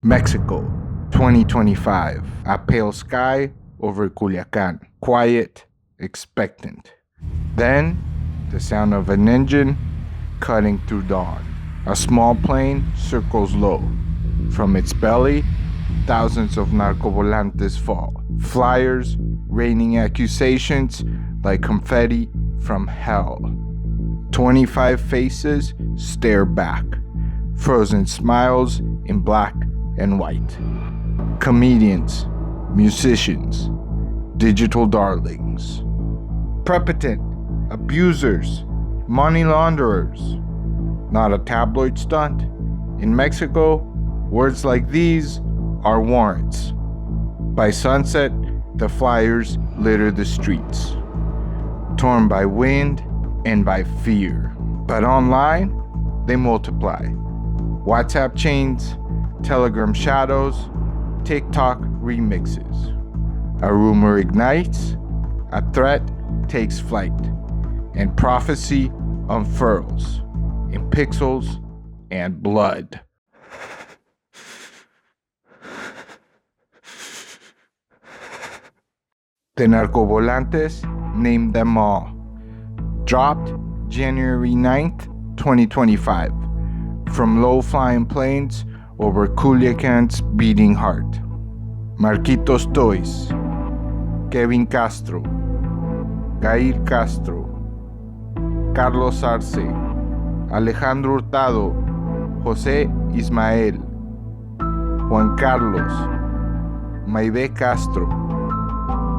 Mexico, 2025. A pale sky over Culiacan. Quiet, expectant. Then, the sound of an engine cutting through dawn. A small plane circles low. From its belly, thousands of narcovolantes fall. Flyers raining accusations like confetti from hell. 25 faces stare back. Frozen smiles in black and white. Comedians, musicians, digital darlings. Prepotent, abusers, money launderers. Not a tabloid stunt. In Mexico, words like these are warrants. By sunset, the flyers litter the streets, torn by wind and by fear. But online, they multiply. WhatsApp chains, Telegram shadows, TikTok remixes. A rumor ignites, a threat takes flight, and prophecy unfurls in pixels and blood. The narcovolantes named them all. Dropped January 9th, 2025, from low-flying planes over Culiacan's beating heart. Marquitos Toys, Kevin Castro, Gail Castro, Carlos Arce, Alejandro Hurtado, José Ismael, Juan Carlos, Maybe Castro,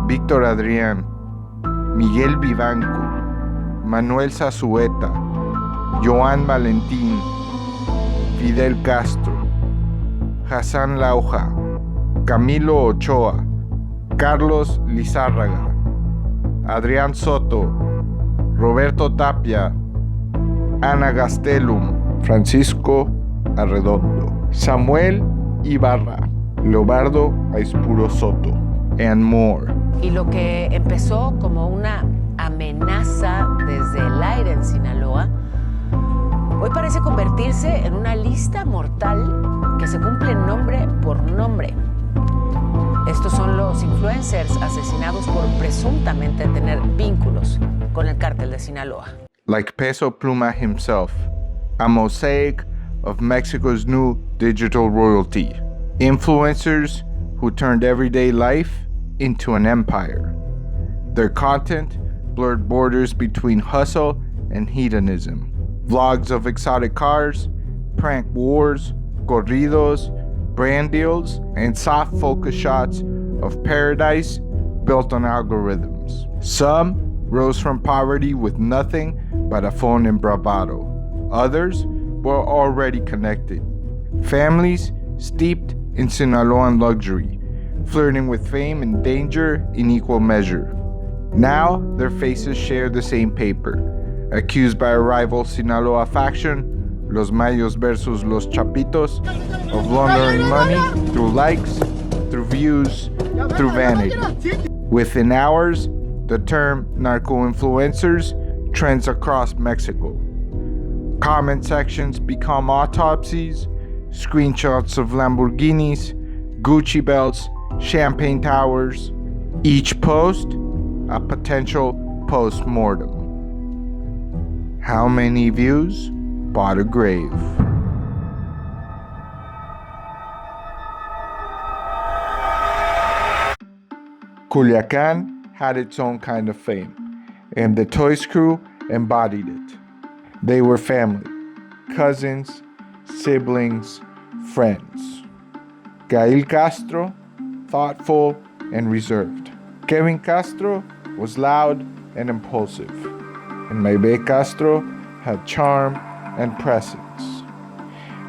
Víctor Adrián, Miguel Vivanco, Manuel Zazueta, Joan Valentín, Fidel Castro, Hassan Lauja, Camilo Ochoa, Carlos Lizárraga, Adrián Soto, Roberto Tapia, Ana Gastelum, Francisco Arredondo, Samuel Ibarra, Leobardo Aispuro Soto, and more. Y lo que empezó como una amenaza desde el aire en Sinaloa, hoy parece convertirse en una lista mortal que se cumple nombre por nombre. Estos son los influencers asesinados por presuntamente tener vínculos con el cártel de Sinaloa. Like Peso Pluma himself, a mosaic of Mexico's new digital royalty. Influencers who turned everyday life into an empire. Their content blurred borders between hustle and hedonism. Vlogs of exotic cars, prank wars, corridos, brand deals, and soft focus shots of paradise built on algorithms. Some rose from poverty with nothing but a phone and bravado. Others were already connected. Families steeped in Sinaloan luxury, flirting with fame and danger in equal measure. Now, their faces share the same paper. Accused by a rival Sinaloa faction, Los Mayos versus Los Chapitos, of laundering money through likes, through views, through vanity. Within hours, the term narco-influencers trends across Mexico. Comment sections become autopsies, screenshots of Lamborghinis, Gucci belts, champagne towers. Each post, a potential post-mortem. How many views bought a grave? Culiacan had its own kind of fame, and the Toys crew embodied it. They were family, cousins, siblings, friends. Gail Castro, thoughtful and reserved. Kevin Castro was loud and impulsive, and Maybe Castro had charm and presence.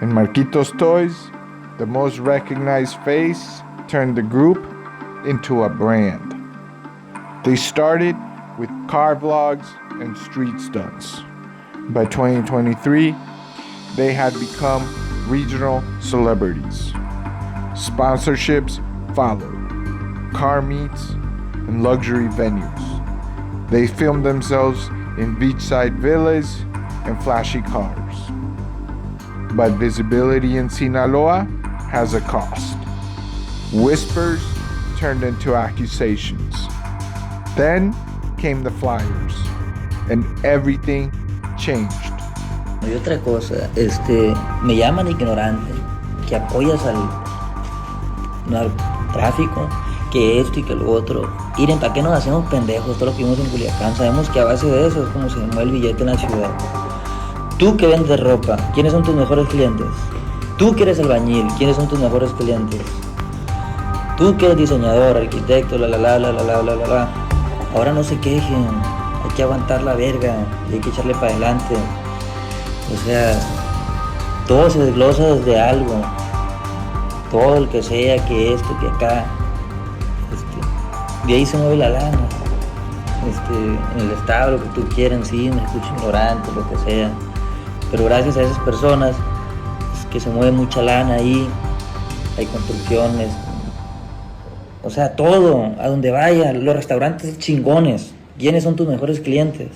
In Marquitos Toys, the most recognized face turned the group into a brand. They started with car vlogs and street stunts. By 2023, they had become regional celebrities. Sponsorships followed, car meets, and luxury venues. They filmed themselves in beachside villas and flashy cars. But visibility in Sinaloa has a cost. Whispers turned into accusations. Then came the flyers, and everything changed. Y otra cosa, me llaman ignorante, que apoyas al narcotráfico, que esto y que lo otro. Miren, ¿para qué nos hacemos pendejos? Todo lo que vimos en Culiacán, sabemos que a base de eso es como se mueve el billete en la ciudad. Tú que vendes ropa, ¿quiénes son tus mejores clientes? Tú que eres albañil, ¿quiénes son tus mejores clientes? Tú que eres diseñador, arquitecto, Ahora no se quejen, hay que aguantar la verga y hay que echarle para adelante. O sea, todo se desglosa desde algo. Todo el que sea, que esto, que acá. De ahí se mueve la lana. En el estado, lo que tú quieras, sí, me escucho ignorante, lo que sea. Pero gracias a esas personas es que se mueve mucha lana ahí. Hay construcciones. O sea, todo, a donde vaya, los restaurantes chingones. ¿Quiénes son tus mejores clientes?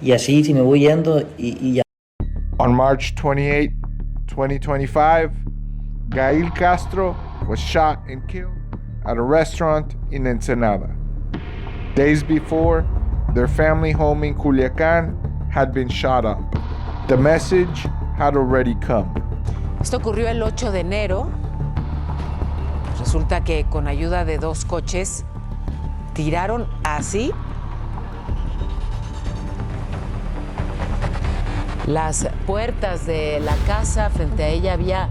Y así, si me voy yendo y ya. On March 28, 2025, Gail Castro was shot and killed at a restaurant in Ensenada. Days before, their family home in Culiacán had been shot up. The message had already come. Esto ocurrió el 8 de enero. Resulta que con ayuda de 2 coches tiraron así las puertas de la casa. Frente a ella había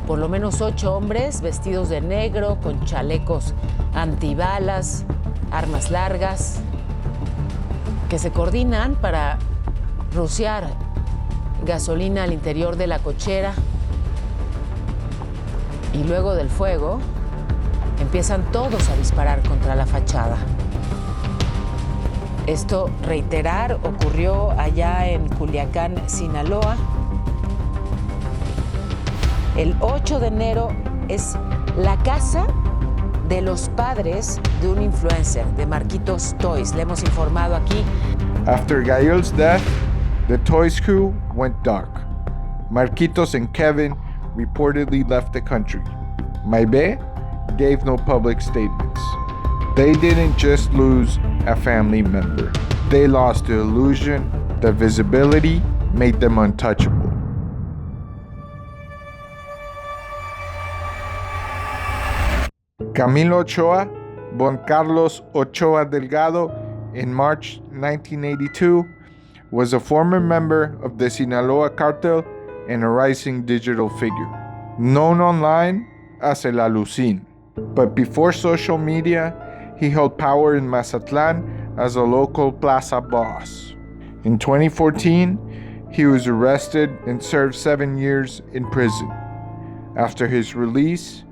por lo menos 8 hombres vestidos de negro, con chalecos antibalas, armas largas, que se coordinan para rociar gasolina al interior de la cochera. Y luego del fuego, empiezan todos a disparar contra la fachada. Esto, reiterar, ocurrió allá en Culiacán, Sinaloa. El 8 de enero es la casa de los padres de un influencer, de Marquitos Toys. Le hemos informado aquí. After Gael's death, the Toys crew went dark. Marquitos and Kevin reportedly left the country. Maybe gave no public statements. They didn't just lose a family member. They lost the illusion that visibility made them untouchable. Camilo Ochoa, born Carlos Ochoa Delgado in March 1982, was a former member of the Sinaloa cartel and a rising digital figure, known online as El Alucin. But before social media, he held power in Mazatlan as a local plaza boss. In 2014, he was arrested and served 7 years in prison. After his release,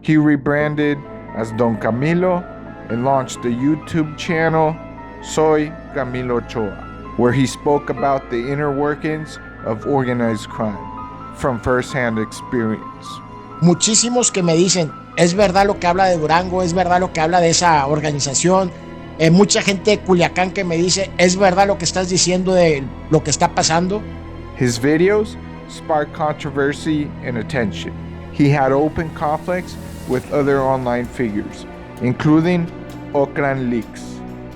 he rebranded as Don Camilo and launched the YouTube channel Soy Camilo Ochoa, where he spoke about the inner workings of organized crime from first-hand experience. Muchísimos que me dicen, es verdad lo que habla de Durango, es verdad lo que habla de esa organización. Mucha gente de Culiacán que me dice, es verdad lo que estás diciendo de lo que está pasando. His videos sparked controversy and attention. He had open conflicts with other online figures, including Ocran Leaks,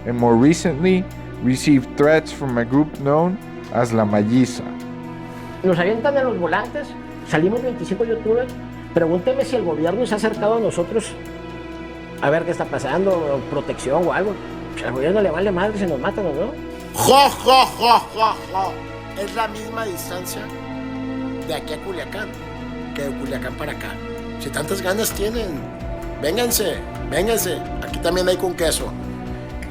and more recently received threats from a group known as La Malliza. Nos avientan de los volantes, salimos 25 youtubers. Pregúnteme si el gobierno se ha acercado a nosotros a ver qué está pasando, protección o algo. Al gobierno le vale madre si nos matan o no. ¡Jo, jo, jo, jo, jo! Es la misma distancia de aquí a Culiacán que de Culiacán para acá. Si tantas ganas tienen, vénganse, vénganse. Aquí también hay con queso.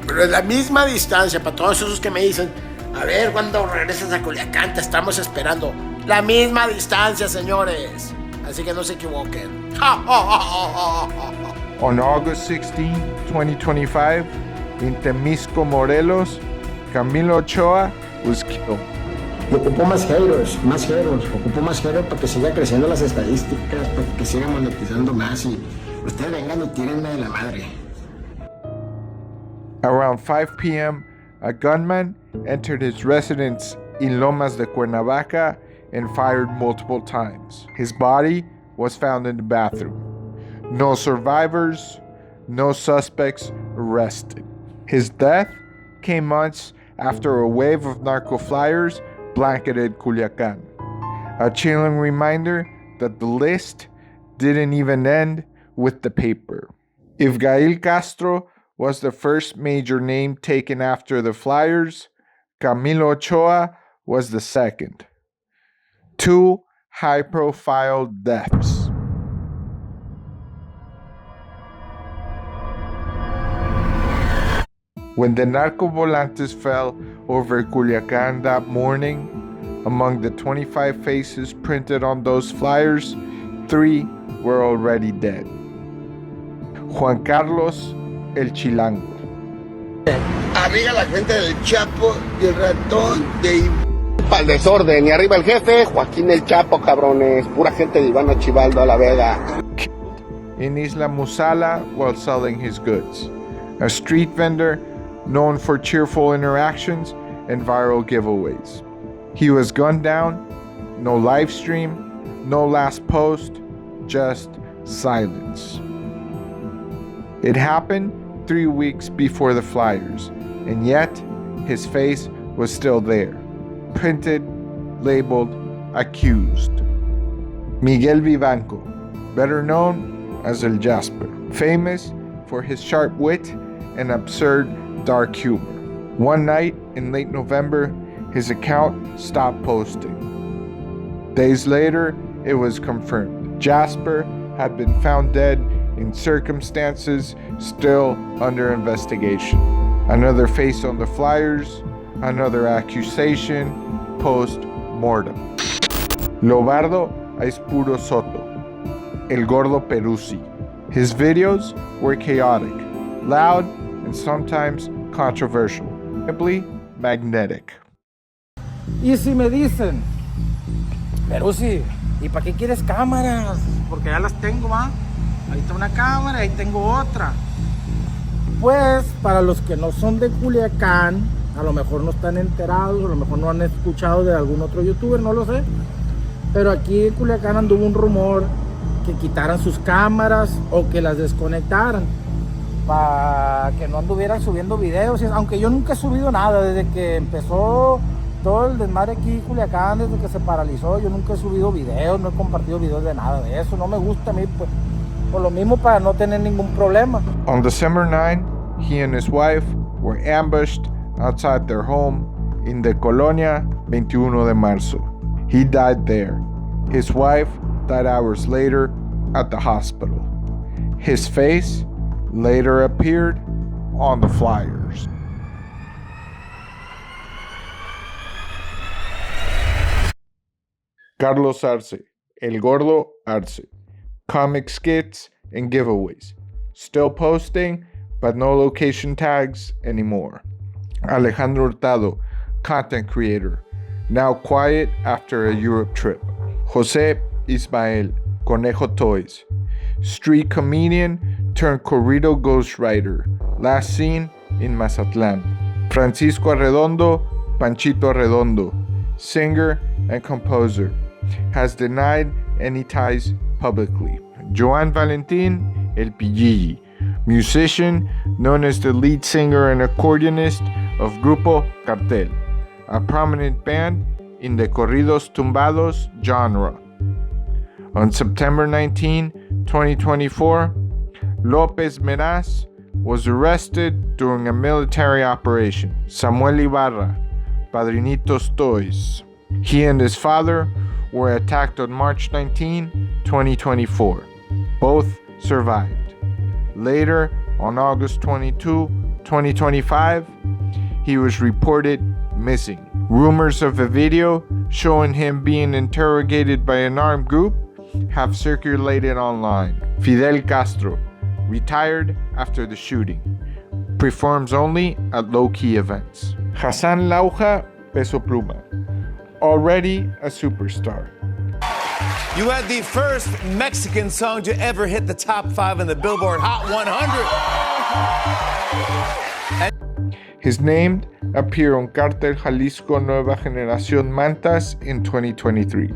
Pero es la misma distancia para todos esos que me dicen, a ver, cuando regresas a Culiacán te estamos esperando. La misma distancia, señores. Así que no se equivoquen. On August 16, 2025, in Temisco, Morelos, Camilo Ochoa was killed. Ocupó más haters, ocupó más haters para que siga creciendo las estadísticas, para que siga monetizando más y ustedes vengan y tírenme de la madre. Around 5 p.m., a gunman entered his residence in Lomas de Cuernavaca and fired multiple times. His body was found in the bathroom. No survivors, no suspects arrested. His death came months after a wave of narco flyers blanketed Culiacan. A chilling reminder that the list didn't even end with the paper. If Gail Castro was the first major name taken after the flyers, Camilo Ochoa was the second. Two high-profile deaths. When the narco volantes fell over Culiacan that morning, among the 25 faces printed on those flyers, 3 were already dead. Juan Carlos El Chilango. Arriba la gente del Chapo y el ratón de pa'l desorden. Y arriba el jefe, Joaquín el Chapo, cabrones. Pura gente de Iván Chivaldo a la Vega. In Isla Musala while selling his goods. A street vendor known for cheerful interactions and viral giveaways. He was gunned down, no live stream, no last post, just silence. It happened 3 weeks before the flyers, and yet his face was still there, printed, labeled, accused. Miguel Vivanco, better known as El Jasper, famous for his sharp wit and absurd dark humor. One night in late November, his account stopped posting. Days later, it was confirmed. Jasper had been found dead in circumstances still under investigation. Another face on the flyers, another accusation, post-mortem. Lobardo Aispuro Soto, El Gordo Peruzzi. His videos were chaotic, loud, and sometimes controversial, simply magnetic. Y si me dicen, pero sí, ¿y para qué quieres cámaras? Porque ya las tengo, ¿va? Ahí está una cámara, ahí tengo otra. Pues, para los que no son de Culiacán, a lo mejor no están enterados, a lo mejor no han escuchado de algún otro youtuber, no lo sé. Pero aquí en Culiacán anduvo un rumor que quitaran sus cámaras o que las desconectaran para que no anduvieran subiendo videos. Aunque yo nunca he subido nada desde que empezó todo el desmadre aquí en Culiacán, desde que se paralizó, yo nunca he subido videos, no he compartido videos de nada de eso. No me gusta a mí, pues, por lo mismo, para no tener ningún problema. On December 9, he and his wife were ambushed outside their home in the Colonia 21 de Marzo. He died there. His wife died hours later at the hospital. His face later appeared on the flyers. Carlos Arce, El Gordo Arce. Comic skits and giveaways. Still posting, but no location tags anymore. Alejandro Hurtado, content creator, now quiet after a Europe trip. Jose Ismael, Conejo Toys, street comedian turned corrido ghostwriter, last seen in Mazatlan. Francisco Arredondo, Panchito Arredondo, singer and composer, has denied any ties publicly. Joan Valentin, El Pilligi, musician known as the lead singer and accordionist of Grupo Cartel, a prominent band in the corridos tumbados genre. On September 19, 2024, Lopez Meraz was arrested during a military operation. Samuel Ibarra, Padrinitos Toys. He and his father were attacked on March 19, 2024. Both survived. Later, on August 22, 2025, he was reported missing. Rumors of a video showing him being interrogated by an armed group have circulated online. Fidel Castro, retired after the shooting, performs only at low-key events. Hassan Lauja Peso Pluma, already a superstar. You had the first Mexican song to ever hit the top 5 in the Billboard Hot 100. His name appeared on Cartel Jalisco Nueva Generación Mantas in 2023.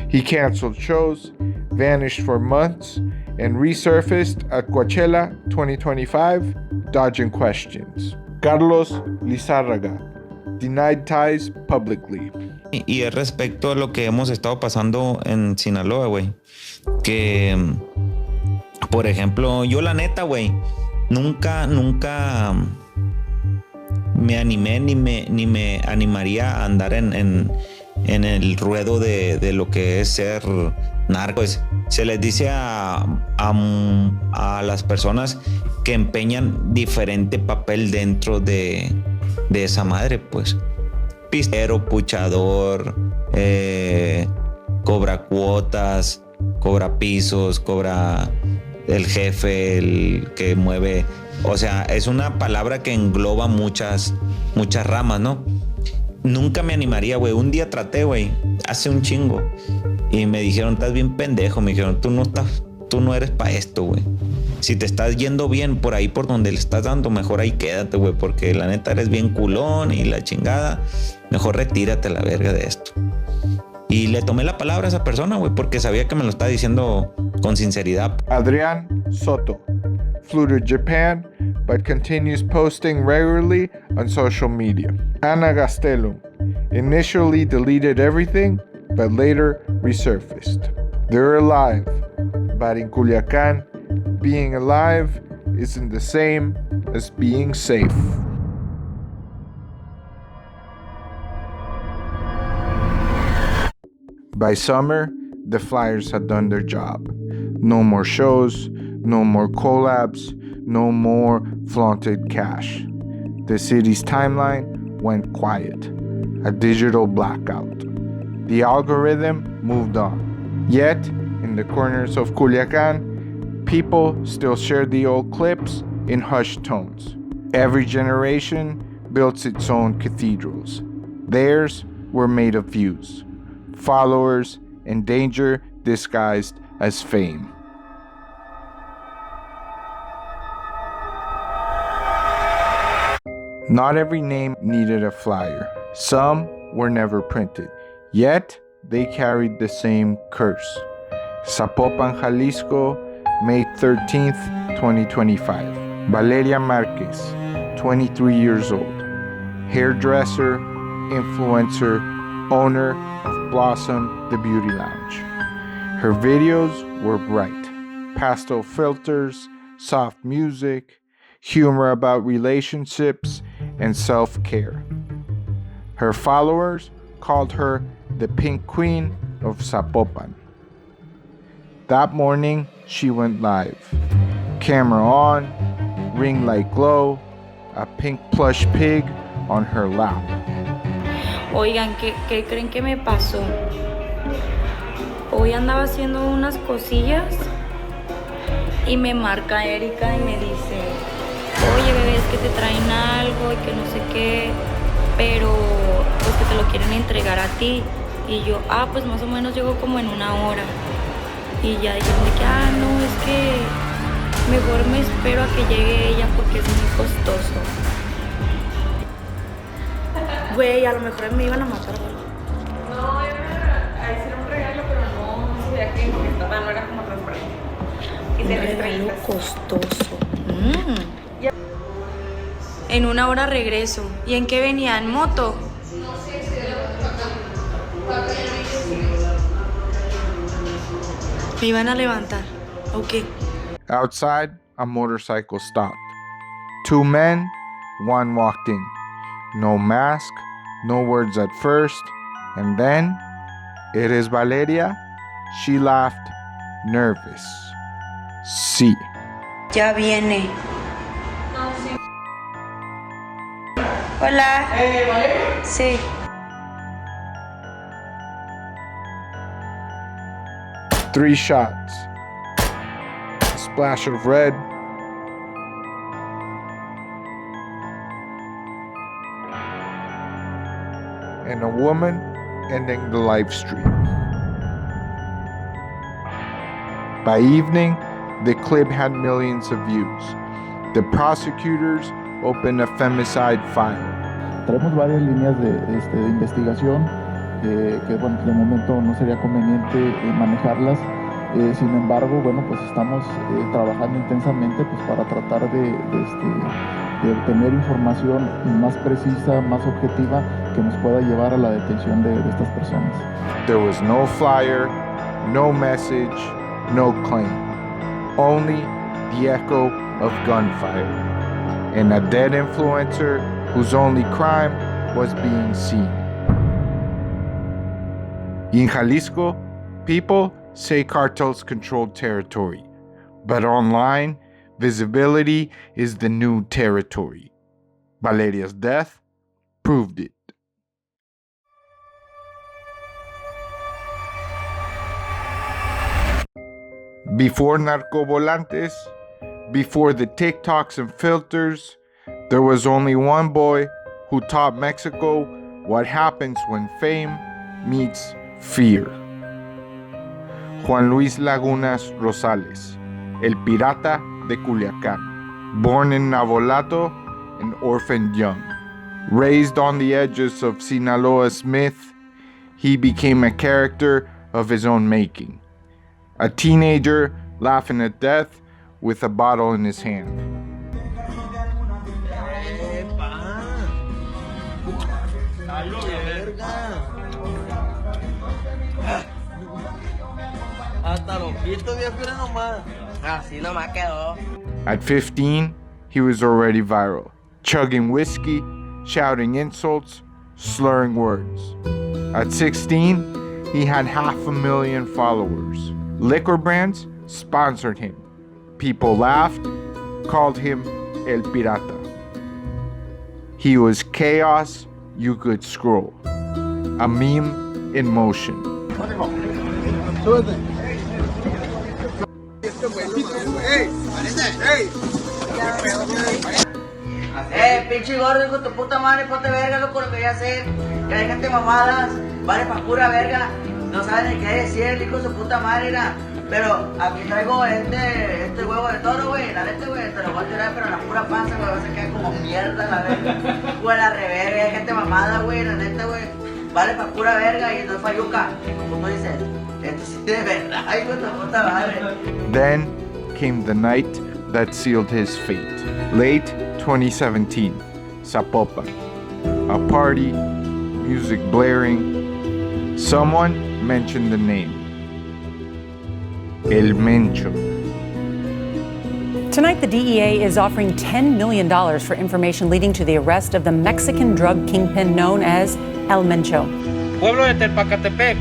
He canceled shows vanished for months, and resurfaced at Coachella 2025, dodging questions. Carlos Lizárraga denied ties publicly. Y es respecto a lo que hemos estado pasando en Sinaloa, güey. Que, por ejemplo, yo la neta, güey, nunca me animé ni me animaría a andar en el ruedo de lo que es ser narco. Pues, se les dice a las personas que empeñan diferente papel dentro de esa madre, pues. Pistero, puchador, cobra cuotas, cobra pisos, cobra el jefe, el que mueve. O sea, es una palabra que engloba muchas ramas, ¿no? Nunca me animaría, güey. Un día traté, güey, hace un chingo. Y me dijeron, estás bien pendejo. Me dijeron, tú no eres para esto, güey. Si te estás yendo bien por ahí, por donde le estás dando, mejor ahí quédate, güey. Porque la neta eres bien culón y la chingada. Mejor retírate a la verga de esto. Y le tomé la palabra a esa persona, güey, porque sabía que me lo estaba diciendo con sinceridad. Adrián Soto flew to Japan, but continues posting regularly on social media. Ana Gastelum initially deleted everything, but later resurfaced. They're alive, but in Culiacán, being alive isn't the same as being safe. By summer, the Flyers had done their job. No more shows, no more collabs, no more flaunted cash. The city's timeline went quiet, a digital blackout. The algorithm moved on. Yet, in the corners of Culiacán, people still share the old clips in hushed tones. Every generation builds its own cathedrals. Theirs were made of views, followers, and danger disguised as fame. Not every name needed a flyer. Some were never printed, yet they carried the same curse. Zapopan, Jalisco, May 13th, 2025. Valeria Marquez, 23 years old. Hairdresser, influencer, owner of Blossom the Beauty Lounge. Her videos were bright. Pastel filters, soft music, humor about relationships, and self-care. Her followers called her the Pink Queen of Zapopan. That morning, she went live. Camera on, ring light glow, a pink plush pig on her lap. Oigan, ¿qué creen que me pasó? Hoy andaba haciendo unas cosillas y me marca Erika y me dice, oye bebé, es que te traen algo y que no sé qué, pero pues que te lo quieren entregar a ti. Y yo, pues más o menos llego como en una hora. Y ya dijeron de que, no, es que mejor me espero a que llegue ella porque es muy costoso. Güey, a lo mejor me iban a matar, güey. No, a decir un regalo, pero no sabía que no era como transparente. Un regalo costoso. En una hora regreso. ¿Y en qué venía? ¿En moto? Me iban a levantar. Ok. Outside, a motorcycle stopped. Two men, one walked in. No mask, no words at first, and then, "It is Valeria?" She laughed, nervous. Sí. Ya viene. Hola. ¿Valeria? Sí. Three shots. A splash of red. And a woman ending the live stream. By evening, the clip had millions of views. The prosecutors opened a femicide file. Traemos varias líneas de investigación que bueno, de momento no sería conveniente manejarlas Sin embargo, bueno, pues estamos trabajando intensamente pues, para tratar de obtener información más precisa, más objetiva, que nos pueda llevar a la detención de estas personas. There was no flyer, no message, no claim. Only the echo of gunfire. And a dead influencer whose only crime was being seen. In Jalisco, people say cartels control territory, but online, visibility is the new territory. Valeria's death proved it. Before Narcovolantes, before the TikToks and filters, there was only one boy who taught Mexico what happens when fame meets fear. Juan Luis Lagunas Rosales, El Pirata de Culiacán, born in Navolato and orphaned young. Raised on the edges of Sinaloa's myth, he became a character of his own making. A teenager laughing at death with a bottle in his hand. At 15, he was already viral, chugging whiskey, shouting insults, slurring words. At 16, he had 500,000 followers. Liquor brands sponsored him. People laughed, called him El Pirata. He was chaos you could scroll, a meme in motion. Pinche gordo, hijo de tu puta madre, ponte verga, loco, lo quería hacer. Que hay gente mamadas, vale pa' pura verga. No saben ni qué decir, hijo de su puta madre, era. Pero aquí traigo este huevo de toro, güey, la neta, güey, te lo voy a tirar, pero en la pura panza, güey, vas a quedar como mierda, la verga. Güey, la reverga, hay gente mamada, güey, la neta, güey. Vale pa' pura verga y no es pa' yuca, como tú dices. Esto sí de verdad, hijo de tu puta madre. Then came the night that sealed his fate. Late 2017, Zapopan. A party, music blaring. Someone mentioned the name. El Mencho. Tonight, the DEA is offering $10 million for information leading to the arrest of the Mexican drug kingpin known as El Mencho. Pueblo de Telpacatepec,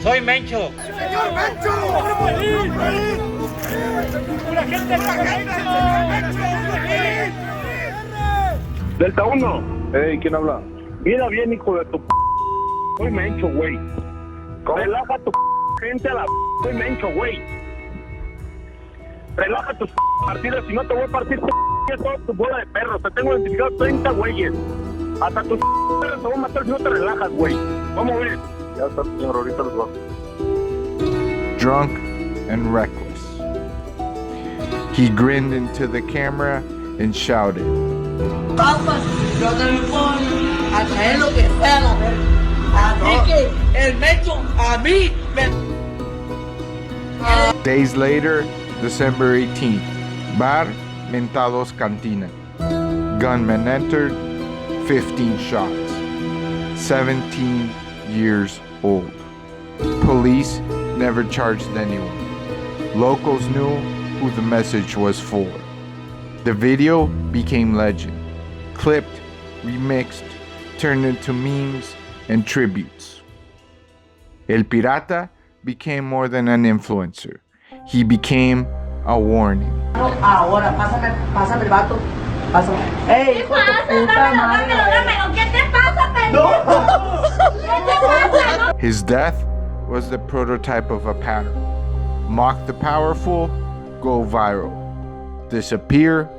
soy Mencho. ¡Señor Mencho! Delta 1. Hey, ¿quién habla? Mira bien, hijo de tu soy Mencho, güey. Relaja tu gente a la soy Mencho, güey. Relaja tus partidas, si no te voy a partir toda tu bola de perros. Te tengo identificado 30 güeyes. Hasta tus perros te voy a matar si no te relajas, güey. Vamos a ver. Ya está, señor, ahorita los vamos. Drunk and reckless. He grinned into the camera and shouted. Papas, yo te lo pongo a traer lo que sea, la verga. Así que el Mencho a mí me... Days later, December 18th, Bar Mentados Cantina. Gunmen entered, 15 shots. 17 years old. Police never charged anyone. Locals knew who the message was for. The video became legend. Clipped, remixed, turned into memes and tributes. El Pirata became more than an influencer. He became a warning. Ahora, pásame el vato. Pásame. ¡Ey, hijo de puta madre! Dámelo! ¿Qué te pasa, pendejo? ¿Qué te pasa? His death was the prototype of a pattern. Mock the powerful, go viral. Disappear,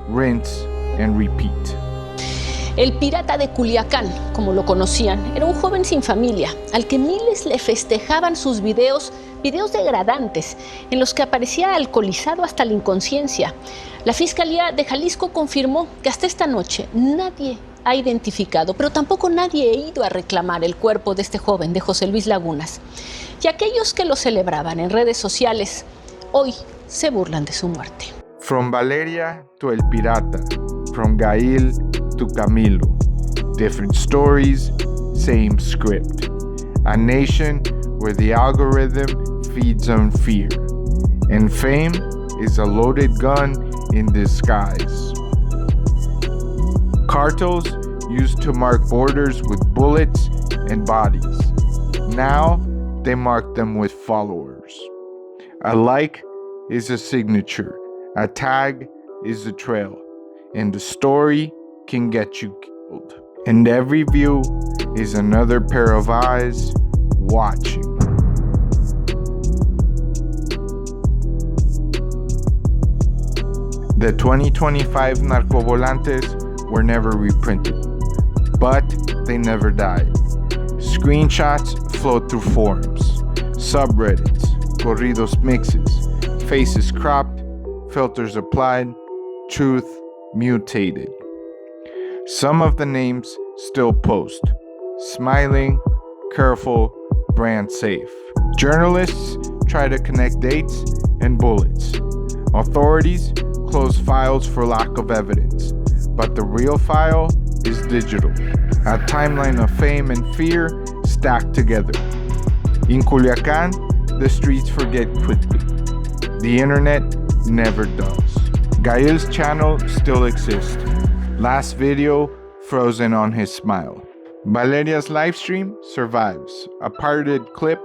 rinse, and repeat. El Pirata de Culiacán, como lo conocían, era un joven sin familia, al que miles le festejaban sus videos degradantes, en los que aparecía alcoholizado hasta la inconsciencia. La Fiscalía de Jalisco confirmó que hasta esta noche nadie ha identificado, pero tampoco nadie ha ido a reclamar el cuerpo de este joven, de José Luis Lagunas. Y aquellos que lo celebraban en redes sociales, hoy se burlan de su muerte. From Valeria to El Pirata, from Gail to Camilo. Different stories, same script. A nation where the algorithm feeds on fear. And fame is a loaded gun in disguise. Cartels used to mark borders with bullets and bodies. Now they mark them with followers. A like is a signature. A tag is a trail. And the story can get you killed. And every view is another pair of eyes watching. The 2025 Narcovolantes were never reprinted, but they never died. Screenshots flowed through forums, subreddits, corridos mixes, faces cropped, filters applied, truth mutated. Some of the names still post, smiling, careful, brand safe. Journalists try to connect dates and bullets. Authorities close files for lack of evidence, but the real file is digital. A timeline of fame and fear stacked together. In Culiacán, the streets forget quickly. The internet never does. Gael's channel still exists. Last video frozen on his smile. Valeria's livestream survives. A pirated clip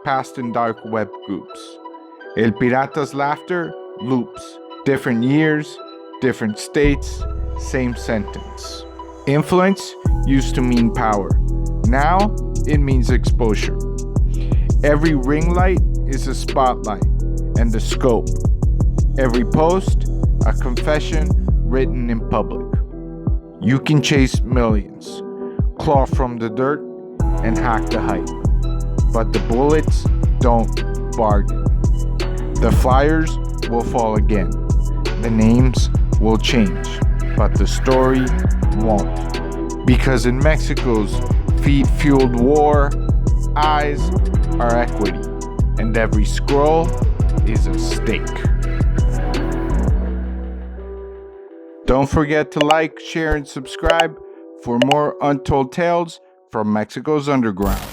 passed in dark web groups. El Pirata's laughter loops. Different years, different states, same sentence. Influence used to mean power. Now it means exposure. Every ring light is a spotlight and a scope. Every post, a confession written in public. You can chase millions, claw from the dirt, and hack the hype. But the bullets don't bargain. The flyers will fall again. The names will change, but the story won't. Because in Mexico's feed-fueled war, eyes are equity, and every scroll is a stake. Don't forget to like, share, and subscribe for more untold tales from Mexico's underground.